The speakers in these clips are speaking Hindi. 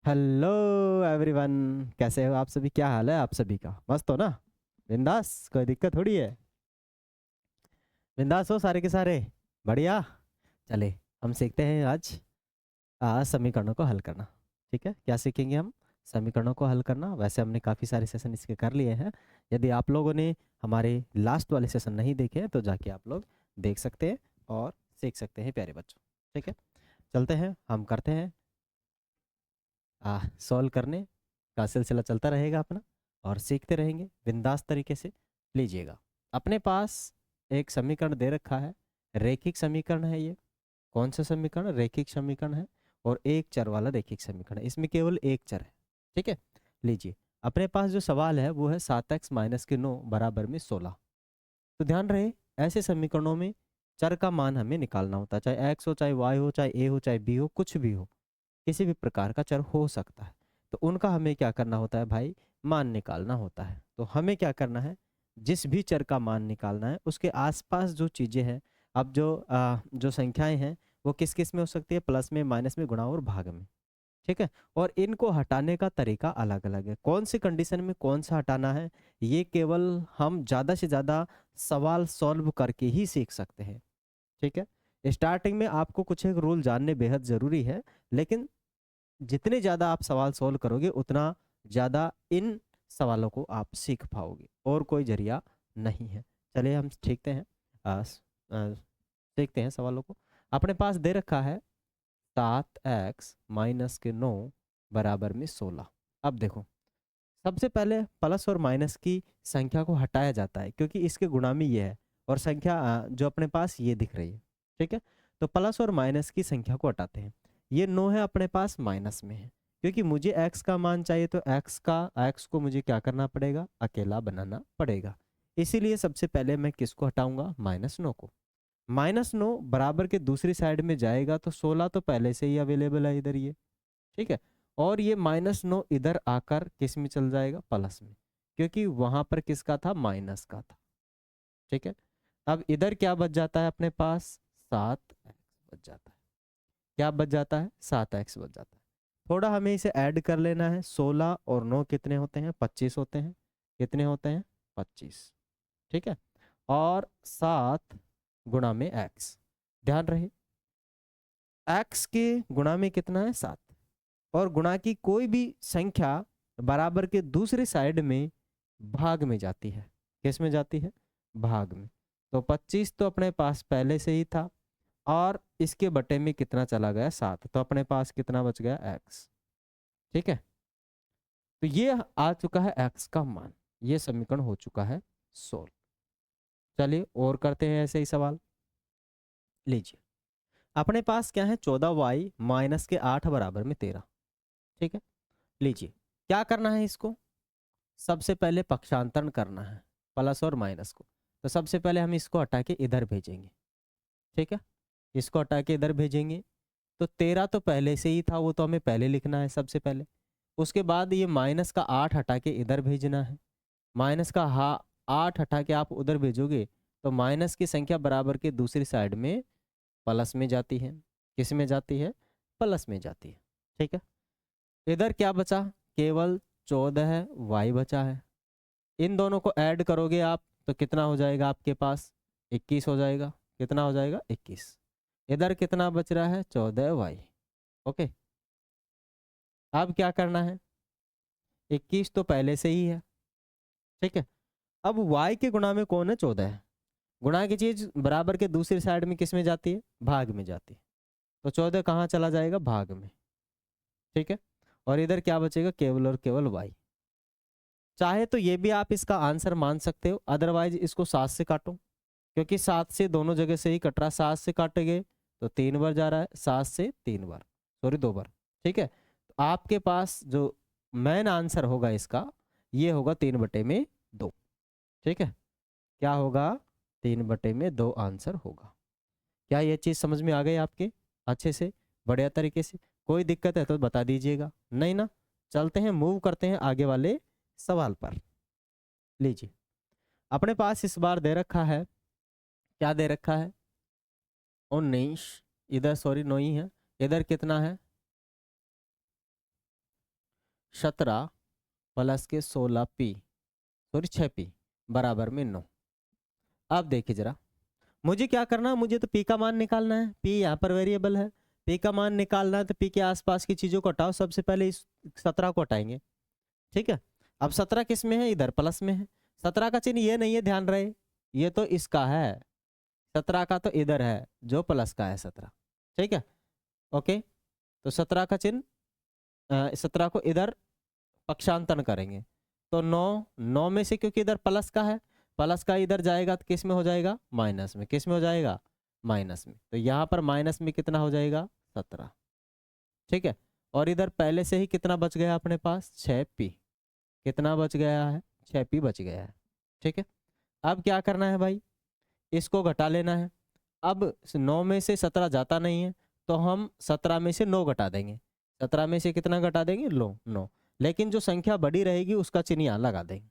Hello everyone. कैसे हो आप सभी? क्या हाल है आप सभी का? मस्त हो ना? बिंदास, कोई दिक्कत थोड़ी है। बिंदास हो सारे के सारे? बढ़िया। चले, हम सीखते हैं आज समीकरणों को हल करना। ठीक है, क्या सीखेंगे हम? समीकरणों को हल करना। वैसे हमने काफ़ी सारे सेशन इसके कर लिए हैं। यदि आप लोगों ने हमारे लास्ट वाले सेशन नहीं देखे हैं तो जाके आप लोग देख सकते हैं और सीख सकते हैं प्यारे बच्चों। ठीक है, चलते हैं, हम करते हैं सॉल्व करने का सिलसिला चलता रहेगा अपना, और सीखते रहेंगे बिंदास तरीके से। लीजिएगा, अपने पास एक समीकरण दे रखा है। रैखिक समीकरण है ये। कौन सा समीकरण? रैखिक समीकरण है। और एक चर वाला रैखिक समीकरण है, इसमें केवल एक चर है। ठीक है, लीजिए, अपने पास जो सवाल है वो है 7x - 9 बराबर में 16। तो ध्यान रहे, ऐसे समीकरणों में चर का मान हमें निकालना होता है। चाहे एक्स हो, चाहे वाई हो, चाहे ए हो, चाहे बी हो, कुछ भी हो, किसी भी प्रकार का चर हो सकता है। तो उनका हमें क्या करना होता है भाई? मान निकालना होता है। तो हमें क्या करना है? जिस भी चर का मान निकालना है उसके आसपास जो चीज़ें हैं, अब जो संख्याएं हैं वो किस किस में हो सकती है? प्लस में, माइनस में, गुणा और भाग में। ठीक है, और इनको हटाने का तरीका अलग अलग है। कौन सी कंडीशन में कौन सा हटाना है, ये केवल हम ज़्यादा से ज़्यादा सवाल सॉल्व करके ही सीख सकते हैं। ठीक है, स्टार्टिंग में आपको कुछ एक रूल जानने बेहद ज़रूरी है, लेकिन जितने ज़्यादा आप सवाल सोल्व करोगे उतना ज़्यादा इन सवालों को आप सीख पाओगे, और कोई जरिया नहीं है। चलिए हम सीखते हैं, सीखते हैं सवालों को। अपने पास दे रखा है 7x - 9 बराबर में 16। अब देखो, सबसे पहले प्लस और माइनस की संख्या को हटाया जाता है, क्योंकि इसके गुणा में ये है और संख्या जो अपने पास ये दिख रही है। ठीक है, तो प्लस और माइनस की संख्या को हटाते हैं। ये 9 है अपने पास माइनस में है, क्योंकि मुझे x का मान चाहिए, तो x को मुझे क्या करना पड़ेगा? अकेला बनाना पड़ेगा। इसीलिए सबसे पहले मैं किसको हटाऊंगा? -9 को। -9 बराबर के दूसरी साइड में जाएगा तो 16 तो पहले से ही अवेलेबल है इधर ये। ठीक है, और ये -9 इधर आकर किस में चल जाएगा? प्लस में, क्योंकि वहां पर किसका था? माइनस का था। ठीक है, अब इधर क्या बच जाता है अपने पास? 7x बच जाता है। क्या बच जाता है? 7x बच जाता है। थोड़ा हमें इसे ऐड कर लेना है। 16 और 9 कितने होते हैं? 25 होते हैं। कितने होते हैं? 25। ठीक है, और 7 गुणा में x। ध्यान रहे, x के गुणा में कितना है? 7। और गुणा की कोई भी संख्या बराबर के दूसरे साइड में भाग में जाती है। किस में जाती है? भाग में। तो 25 तो अपने पास पहले से ही था, और इसके बटे में कितना चला गया? 7। तो अपने पास कितना बच गया? x। ठीक है, तो ये आ चुका है x का मान। ये समीकरण हो चुका है सोल्व। चलिए और करते हैं ऐसे ही सवाल। लीजिए, अपने पास क्या है? 14y - 8 बराबर में 13। ठीक है, लीजिए, क्या करना है इसको? सबसे पहले पक्षांतरण करना है, प्लस और माइनस को। तो सबसे पहले हम इसको हटा के इधर भेजेंगे। ठीक है, इसको हटा के इधर भेजेंगे। तो 13 तो पहले से ही था, वो तो हमें पहले लिखना है सबसे पहले। उसके बाद ये माइनस का 8 हटा के इधर भेजना है। माइनस का 8 हटा के आप उधर भेजोगे तो माइनस की संख्या बराबर के दूसरी साइड में प्लस में जाती है। किस में जाती है? प्लस में जाती है। ठीक है, इधर क्या बचा? केवल 14 वाई बचा है। इन दोनों को ऐड करोगे आप तो कितना हो जाएगा आपके पास? 21 हो जाएगा। कितना हो जाएगा? 21। इधर कितना बच रहा है? 14y। ओके, अब क्या करना है? 21 तो पहले से ही है। ठीक है, अब y के गुणा में कौन है? 14 है। गुणा की चीज बराबर के दूसरी साइड में किस में जाती है? भाग में जाती है। तो 14 कहाँ चला जाएगा? भाग में। ठीक है, और इधर क्या बचेगा? केवल और केवल y। चाहे तो ये भी आप इसका आंसर मान सकते हो, अदरवाइज इसको 7 से काटो, क्योंकि 7 से दोनों जगह से ही कट रहा है। 7 से काटेंगे तो 3 बार जा रहा है, 7 से 3 बार, सॉरी 2 बार। ठीक है, तो आपके पास जो मेन आंसर होगा इसका, ये होगा 3/2। ठीक है, क्या होगा? 3/2 आंसर होगा। क्या ये चीज़ समझ में आ गई आपके अच्छे से, बढ़िया तरीके से? कोई दिक्कत है तो बता दीजिएगा, नहीं ना? चलते हैं, मूव करते हैं आगे वाले सवाल पर। लीजिए, अपने पास इस बार दे रखा है, क्या दे रखा है? 19। इधर सॉरी 9 ही है। इधर कितना है? 17 प्लस के 16p सॉरी 6p बराबर में 9। अब देखिए जरा, मुझे क्या करना है, मुझे तो p का मान निकालना है। p यहाँ पर वेरिएबल है, p का मान निकालना है तो p के आसपास की चीज़ों को हटाओ। सबसे पहले इस 17 को हटाएंगे, ठीक है। अब 17 किस में है, इधर प्लस में है। 17 का चिन्ह ये नहीं है, ध्यान रहे, ये तो इसका है। 17 का तो इधर है जो प्लस का है 17, ठीक है, ओके। तो 17 का चिन्ह 17 को इधर पक्षांतरण करेंगे तो 9 में से, क्योंकि इधर प्लस का है, प्लस का इधर जाएगा तो किस में हो जाएगा, माइनस में। किस में हो जाएगा, माइनस में। तो यहाँ पर माइनस में कितना हो जाएगा, 17, ठीक है। और इधर पहले से ही कितना बच गया अपने पास, 6p। कितना बच गया है, 6p बच गया है, ठीक है। अब क्या करना है भाई, इसको घटा लेना है। अब 9 में से 17 जाता नहीं है तो हम 17 में से 9 घटा देंगे। 17 में से कितना घटा देंगे, लो 9। लेकिन जो संख्या बड़ी रहेगी उसका चिन्ह यहाँ लगा देंगे।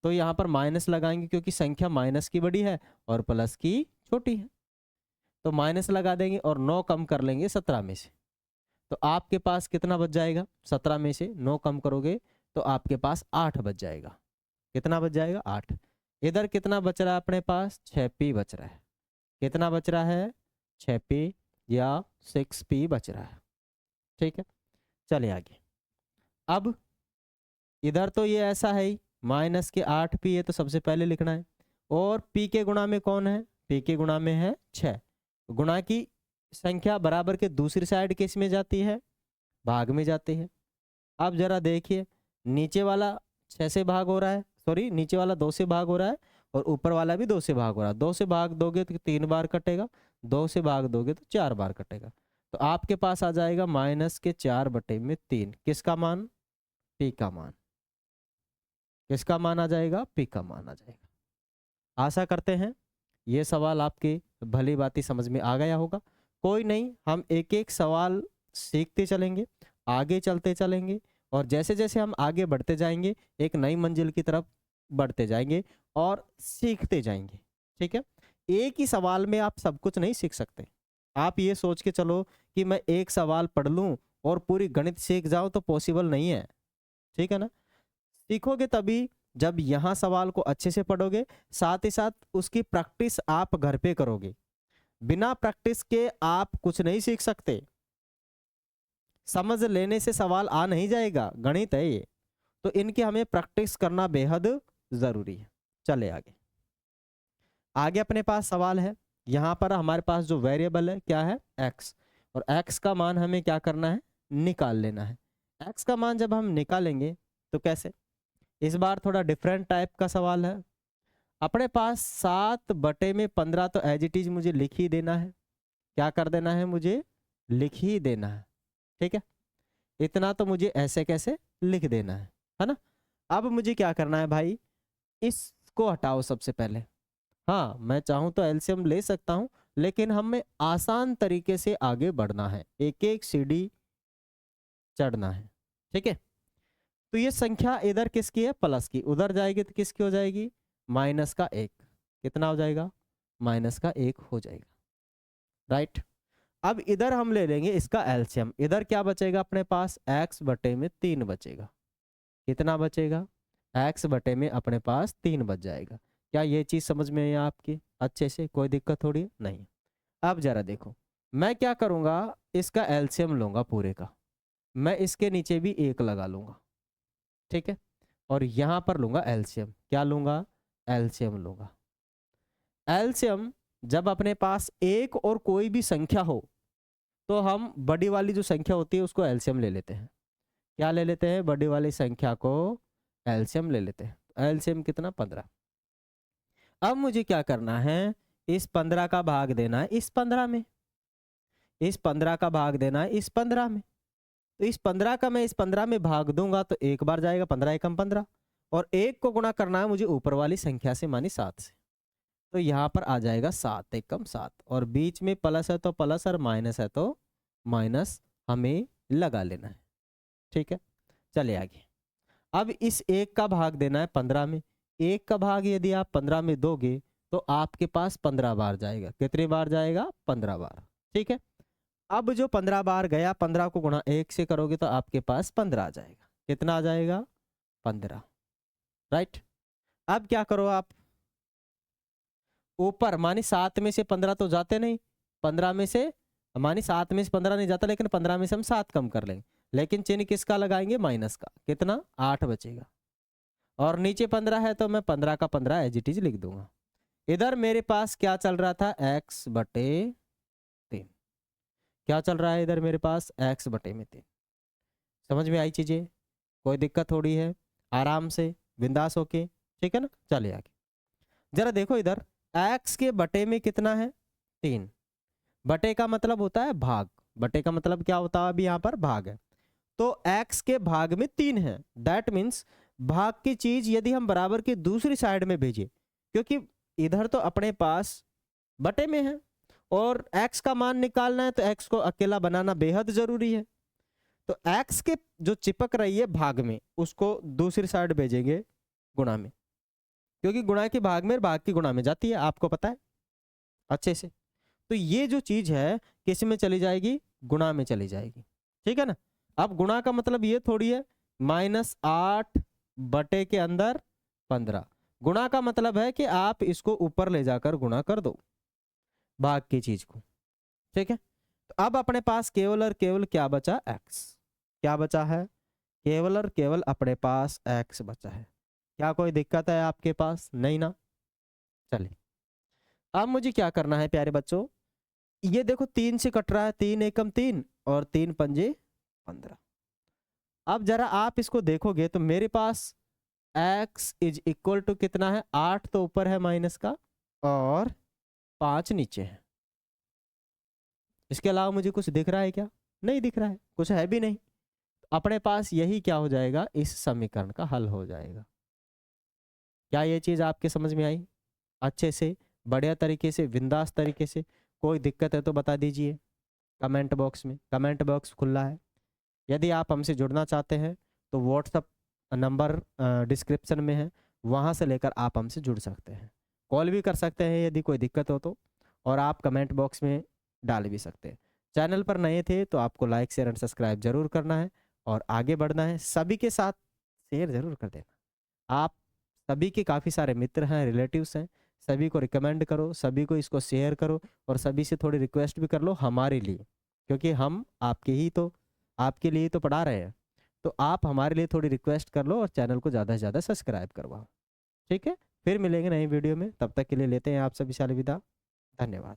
तो यहाँ पर माइनस लगाएंगे क्योंकि संख्या माइनस की बड़ी है और प्लस की छोटी है, तो माइनस लगा देंगे और 9 कम कर लेंगे 17 में से। तो आपके पास कितना बच जाएगा, 17 में से 9 कम करोगे तो आपके पास 8 बच जाएगा। कितना बच जाएगा, 8। इधर कितना बच रहा है अपने पास, 6p बच रहा है। कितना बच रहा है, 6p या 6p बच रहा है, ठीक है। चलिए आगे। अब इधर तो ये ऐसा है ही, माइनस के 8p है तो सबसे पहले लिखना है। और p के गुणा में कौन है, p के गुणा में है 6। गुणा की संख्या बराबर के दूसरी साइड किस में जाती है, भाग में जाती है। अब जरा देखिए, नीचे वाला 6 से भाग हो रहा है, सॉरी नीचे वाला 2 से भाग हो रहा है और ऊपर वाला भी 2 से भाग हो रहा है। 2 से भाग दोगे तो 3 बार कटेगा, 2 से भाग दोगे तो 4 बार कटेगा। तो आपके पास आ जाएगा माइनस के 4/3। किसका मान, p का मान। किसका मान आ जाएगा, p का मान आ जाएगा। आशा करते हैं ये सवाल आपके भली भांति समझ में आ गया होगा। कोई नहीं, हम एक एक सवाल सीखते चलेंगे, आगे चलते चलेंगे और जैसे जैसे हम आगे बढ़ते जाएंगे एक नई मंजिल की तरफ बढ़ते जाएंगे और सीखते जाएंगे, ठीक है। एक ही सवाल में आप सब कुछ नहीं सीख सकते। आप ये सोच के चलो कि मैं एक सवाल पढ़ लूँ और पूरी गणित सीख जाऊँ तो पॉसिबल नहीं है, ठीक है ना। सीखोगे तभी जब यहाँ सवाल को अच्छे से पढ़ोगे, साथ ही साथ उसकी प्रैक्टिस आप घर पे करोगे। बिना प्रैक्टिस के आप कुछ नहीं सीख सकते। समझ लेने से सवाल आ नहीं जाएगा, गणित है ये, तो इनकी हमें प्रैक्टिस करना बेहद जरूरी है। चले आगे। आगे अपने पास सवाल है, यहाँ पर हमारे पास जो वेरिएबल है क्या है, x, और x का मान हमें क्या करना है, निकाल लेना है। x का मान जब हम निकालेंगे तो कैसे, इस बार थोड़ा डिफरेंट टाइप का सवाल है। अपने पास 7/15 तो एज इट इज मुझे लिख ही देना है। क्या कर देना है, मुझे लिख ही देना है, ठीक है। इतना तो मुझे ऐसे कैसे लिख देना है ना। अब मुझे क्या करना है भाई, इसको हटाओ सबसे पहले। हाँ, मैं चाहूँ तो एलसीएम ले सकता हूँ, लेकिन हमें आसान तरीके से आगे बढ़ना है, एक एक सीढ़ी चढ़ना है, ठीक है। तो ये संख्या इधर किसकी है, प्लस की, उधर जाएगी तो किसकी हो जाएगी, माइनस का 1। कितना हो जाएगा, माइनस का 1 हो जाएगा, राइट। अब इधर हम ले लेंगे इसका एलसीएम। इधर क्या बचेगा अपने पास, x/3 बचेगा। कितना बचेगा, x/में अपने पास 3 बच जाएगा। क्या ये चीज समझ में आई आपकी अच्छे से, कोई दिक्कत थोड़ी है नहीं। अब जरा देखो, मैं क्या करूंगा, इसका एलसीएम लूंगा पूरे का, मैं इसके नीचे भी 1 लगा लूंगा, ठीक है। और यहां पर लूंगा एलसीएम। क्या लूंगा, एलसीएम लूंगा। एलसीएम जब अपने पास एक और कोई भी संख्या हो तो हम बड़ी वाली जो संख्या होती है उसको एलसीएम ले लेते हैं। क्या ले लेते हैं, बड़ी वाली संख्या को एलसीएम ले लेते हैं। एलसीएम कितना, 15। अब मुझे क्या करना है, इस 15 का भाग देना है इस 15 में, इस 15 का भाग देना है इस 15 में। तो इस 15 का मैं इस 15 में भाग दूंगा तो एक बार जाएगा, 15 एकम 15, और 1 को गुणा करना है मुझे ऊपर वाली संख्या से, मानी 7 से। तो यहाँ पर आ जाएगा 7 एकम 7, और बीच में प्लस है तो प्लस और माइनस है तो माइनस हमें लगा लेना है, ठीक है। चलिए आगे। अब इस 1 का भाग देना है 15 में। 1 का भाग यदि आप 15 में दोगे तो आपके पास 15 बार जाएगा। कितनी बार जाएगा, 15 बार, ठीक है। अब जो 15 बार गया, 15 को गुणा 1 से करोगे तो आपके पास 15 आ जाएगा। कितना आ जाएगा 15, राइट। अब क्या करो आप, ऊपर मानी 7 में से 15 तो जाते नहीं, 15 में से मानी 7 में से 15 नहीं जाता, लेकिन 15 में से हम 7 कम कर लेंगे, लेकिन चिन्ह किसका लगाएंगे, माइनस का, कितना 8 बचेगा। और नीचे 15 है तो मैं 15 का 15 एज इट इज लिख दूंगा। इधर मेरे पास क्या चल रहा था, x बटे 3, क्या चल रहा है इधर मेरे पास, x बटे में 3। समझ में आई चीजें, कोई दिक्कत थोड़ी है, आराम से बिंदास होके, ठीक है ना। चलिए आगे जरा देखो इधर, x के बटे में कितना है 3, बटे का मतलब होता है भाग, बटे का मतलब क्या होता है, अभी यहाँ पर भाग है, तो x के भाग में 3 है, दैट मीन्स भाग की चीज यदि हम बराबर की दूसरी साइड में भेजें, क्योंकि इधर तो अपने पास बटे में है और x का मान निकालना है, तो x को अकेला बनाना बेहद जरूरी है, तो x के जो चिपक रही है भाग में उसको दूसरी साइड भेजेंगे गुणा में, क्योंकि गुणा के भाग में भाग की गुणा में जाती है, आपको पता है अच्छे से। तो ये जो चीज है किस में चली जाएगी, गुणा में चली जाएगी, ठीक है ना। अब गुणा का मतलब ये थोड़ी है -8 बटे के अंदर 15, गुणा का मतलब है कि आप इसको ऊपर ले जाकर गुणा कर दो भाग की चीज को, ठीक है। तो अब अपने पास केवल और केवल क्या बचा, x, क्या बचा है, केवल और केवल अपने पास x बचा है। क्या कोई दिक्कत है आपके पास, नहीं ना। चलिए अब मुझे क्या करना है प्यारे बच्चों, ये देखो 3 से कट रहा है, 3 एकम 3 और 3 पंजे 15। अब जरा आप इसको देखोगे तो मेरे पास x इज इक्वल टू कितना है, 8 तो ऊपर है माइनस का और 5 नीचे है। इसके अलावा मुझे कुछ दिख रहा है क्या, नहीं दिख रहा है, कुछ है भी नहीं। अपने पास यही क्या हो जाएगा, इस समीकरण का हल हो जाएगा। क्या ये चीज आपके समझ में आई, अच्छे से बढ़िया तरीके से बिंदास तरीके से। कोई दिक्कत है तो बता दीजिए कमेंट बॉक्स में, कमेंट बॉक्स खुला है। यदि आप हमसे जुड़ना चाहते हैं तो व्हाट्सअप नंबर डिस्क्रिप्शन में है, वहाँ से लेकर आप हमसे जुड़ सकते हैं, कॉल भी कर सकते हैं यदि कोई दिक्कत हो तो, और आप कमेंट बॉक्स में डाल भी सकते हैं। चैनल पर नए थे तो आपको लाइक शेयर एंड सब्सक्राइब जरूर करना है और आगे बढ़ना है, सभी के साथ शेयर जरूर कर देना। आप सभी के काफ़ी सारे मित्र हैं, रिलेटिव्स हैं, सभी को रिकमेंड करो, सभी को इसको शेयर करो और सभी से थोड़ी रिक्वेस्ट भी कर लो हमारे लिए, क्योंकि हम आपके लिए तो पढ़ा रहे हैं, तो आप हमारे लिए थोड़ी रिक्वेस्ट कर लो और चैनल को ज़्यादा से ज़्यादा सब्सक्राइब करवाओ, ठीक है। फिर मिलेंगे नई वीडियो में, तब तक के लिए लेते हैं आप सभी से अलविदा, धन्यवाद।